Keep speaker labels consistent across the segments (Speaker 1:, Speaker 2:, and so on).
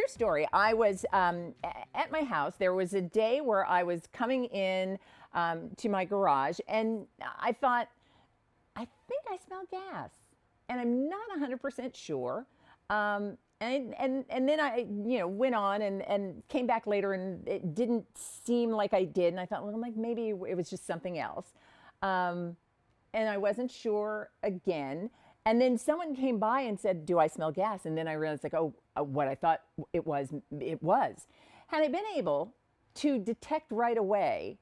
Speaker 1: true story. I was at my house. There was a day where I was coming in to my garage, and I thought, I think I smell gas, and I'm not 100% sure. And then I went on and came back later, and it didn't seem like I did, and I thought, well, like maybe it was just something else. Um, and I wasn't sure again. And then someone came by and said, "Do I smell gas?" And then I realized, like, oh, what I thought it was, it was. Had I been able to detect right away,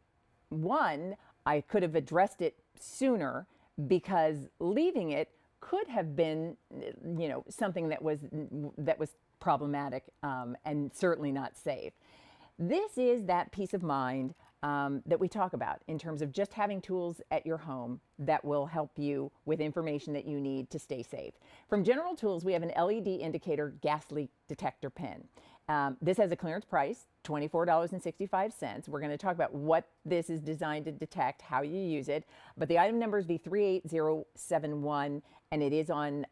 Speaker 1: one, I could have addressed it sooner, because leaving it could have been, something that was problematic, and certainly not safe. This is that peace of mind that we talk about in terms of just having tools at your home that will help you with information that you need to stay safe. From General Tools, we have an LED indicator gas leak detector pin. This has a clearance price, $24.65. We're going to talk about what this is designed to detect, how you use it. But the item number is V38071, and it is on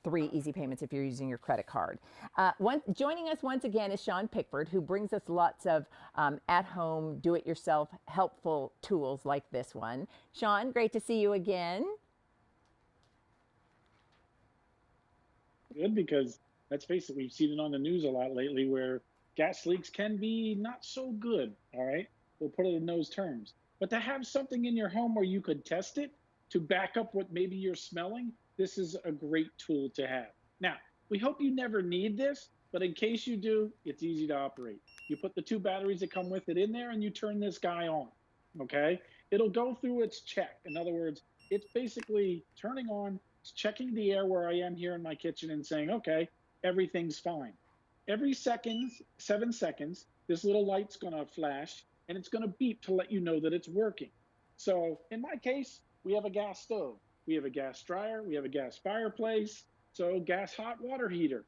Speaker 1: 3 easy payments if you're using your credit card. Joining us once again is Sean Pickford, who brings us lots of at-home, do-it-yourself, helpful tools like this one. Sean, great to see you again.
Speaker 2: Good, because let's face it, we've seen it on the news a lot lately where gas leaks can be not so good. All right, we'll put it in those terms. But to have something in your home where you could test it to back up what maybe you're smelling, this is a great tool to have. Now, we hope you never need this, but in case you do, it's easy to operate. You put the 2 batteries that come with it in there and you turn this guy on. Okay, it'll go through its check. In other words, it's basically turning on, it's checking the air where I am here in my kitchen and saying, okay, everything's fine. Every 7 seconds, this little light's going to flash and it's going to beep to let you know that it's working. So in my case, we have a gas stove, we have a gas dryer, we have a gas fireplace, so gas hot water heater.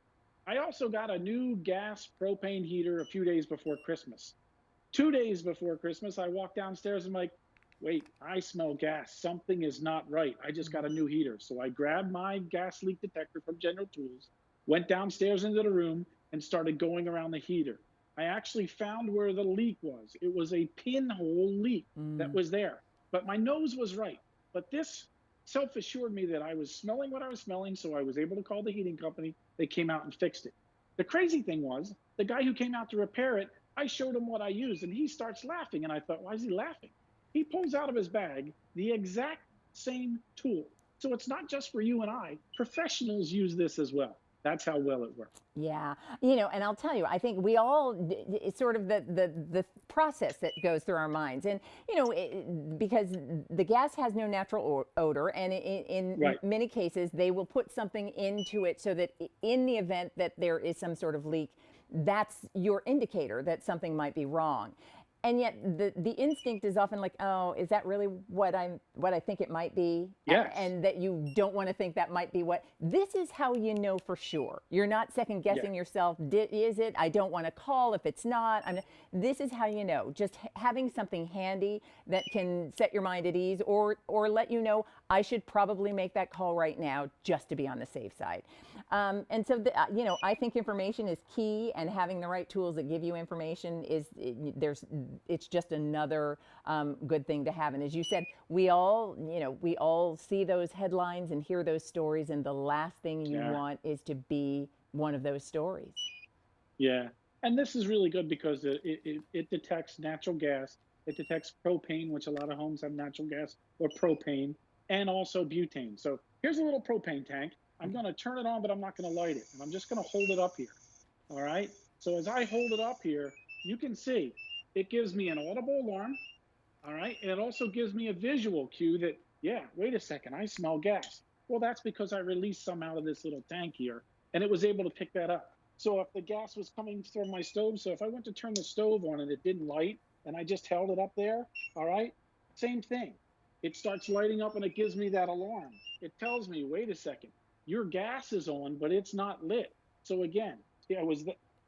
Speaker 2: I also got a new gas propane heater a few days before Christmas. 2 days before Christmas, I walked downstairs and I'm like, wait, I smell gas. Something is not right. I just got a new heater. So I grabbed my gas leak detector from General Tools, went downstairs into the room, and started going around the heater. I actually found where the leak was. It was a pinhole leak that was there, but my nose was right. But this self-assured me that I was smelling what I was smelling, so I was able to call the heating company. They came out and fixed it. The crazy thing was, the guy who came out to repair it, I showed him what I used, and he starts laughing. And I thought, why is he laughing? He pulls out of his bag the exact same tool. So it's not just for you and I. Professionals use this as well. That's how well it works.
Speaker 1: Yeah, and I'll tell you, I think we all, it's sort of the process that goes through our minds, and because the gas has no natural odor, and in
Speaker 2: Right.
Speaker 1: many cases they will put something into it so that in the event that there is some sort of leak, that's your indicator that something might be wrong. And yet the instinct is often like, oh, is that really what I think it might be?
Speaker 2: Yes.
Speaker 1: And that you don't want to think that might be what. This is how you know for sure. You're not second
Speaker 2: Yeah.
Speaker 1: guessing yourself. Is it? I don't want to call if it's not. This is how you know. Just having something handy that can set your mind at ease, or let you know I should probably make that call right now just to be on the safe side. And so I think information is key, and having the right tools that give you information it's just another good thing to have. And as you said, we all see those headlines and hear those stories, and the last thing you
Speaker 2: Yeah.
Speaker 1: want is to be one of those stories.
Speaker 2: Yeah. And this is really good because it detects natural gas. It detects propane, which a lot of homes have natural gas or propane, and also butane. So here's a little propane tank. I'm going to turn it on, but I'm not going to light it. And I'm just going to hold it up here. All right. So as I hold it up here, you can see it gives me an audible alarm. All right. And it also gives me a visual cue that, yeah, wait a second, I smell gas. Well, that's because I released some out of this little tank here, and it was able to pick that up. So if the gas was coming from my stove, so if I went to turn the stove on and it didn't light and I just held it up there, all right, same thing. It starts lighting up and it gives me that alarm. It tells me, wait a second, your gas is on, but it's not lit. So again, it was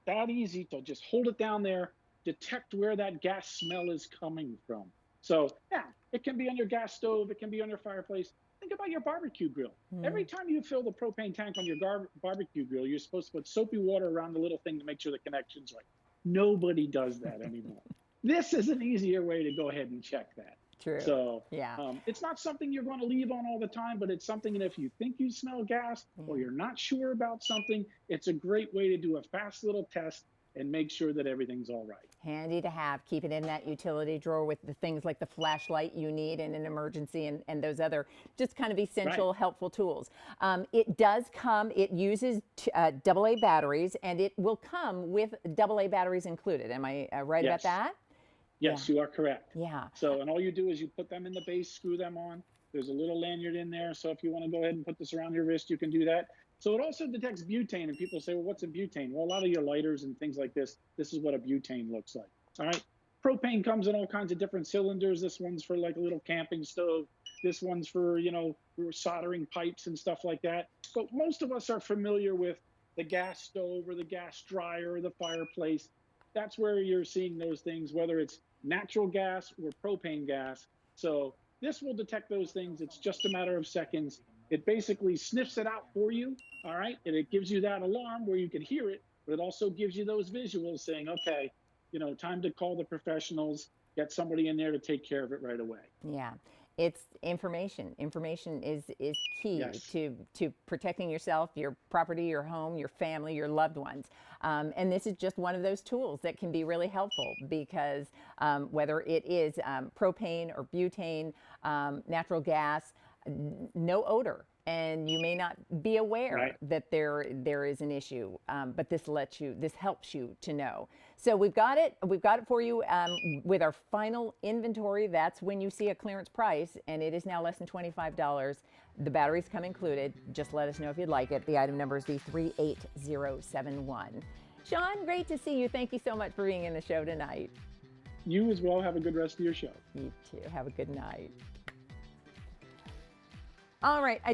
Speaker 2: that easy to just hold it down there, detect where that gas smell is coming from. So yeah, it can be on your gas stove, it can be on your fireplace. Think think about your barbecue grill. Every
Speaker 1: Mm.
Speaker 2: time you fill the propane tank on your barbecue grill, you're supposed to put soapy water around the little thing to make sure the connection's right. Nobody does that anymore. This is an easier way to go ahead and check that.
Speaker 1: True.
Speaker 2: So
Speaker 1: Yeah.
Speaker 2: it's not something you're going to leave on all the time, but it's something that if you think you smell gas or
Speaker 1: Yeah.
Speaker 2: you're not sure about something, it's a great way to do a fast little test and make sure that everything's all right.
Speaker 1: Handy to have. Keep it in that utility drawer with the things like the flashlight you need in an emergency, and those other just kind of essential,
Speaker 2: Right.
Speaker 1: helpful tools. It does come, it uses AA batteries, and it will come with AA batteries included. Am I right about
Speaker 2: Yes.
Speaker 1: that? Yeah.
Speaker 2: Yes, you are correct.
Speaker 1: Yeah.
Speaker 2: So, and all you do is you put them in the base, screw them on. There's a little lanyard in there. So if you want to go ahead and put this around your wrist, you can do that. So it also detects butane. And people say, well, what's a butane? Well, a lot of your lighters and things like this is what a butane looks like. All right. Propane comes in all kinds of different cylinders. This one's for like a little camping stove. This one's for, for soldering pipes and stuff like that. But most of us are familiar with the gas stove or the gas dryer or the fireplace. That's where you're seeing those things, whether it's natural gas or propane gas. So this will detect those things. It's just a matter of seconds. It basically sniffs it out for you. All right. And it gives you that alarm where you can hear it, but it also gives you those visuals saying, okay, time to call the professionals, get somebody in there to take care of it right away.
Speaker 1: Yeah. It's information. Information is key
Speaker 2: Yes.
Speaker 1: to protecting yourself, your property, your home, your family, your loved ones. And this is just one of those tools that can be really helpful because whether it is propane or butane, natural gas, no odor. And you may not be aware
Speaker 2: Right.
Speaker 1: that there is an issue, but this helps you to know. So we've got it for you with our final inventory. That's when you see a clearance price, and it is now less than $25. The batteries come included. Just let us know if you'd like it. The item number is V38071. Sean, great to see you. Thank you so much for being in the show tonight.
Speaker 2: You as well. Have a good rest of your show.
Speaker 1: You too. Have a good night. All right.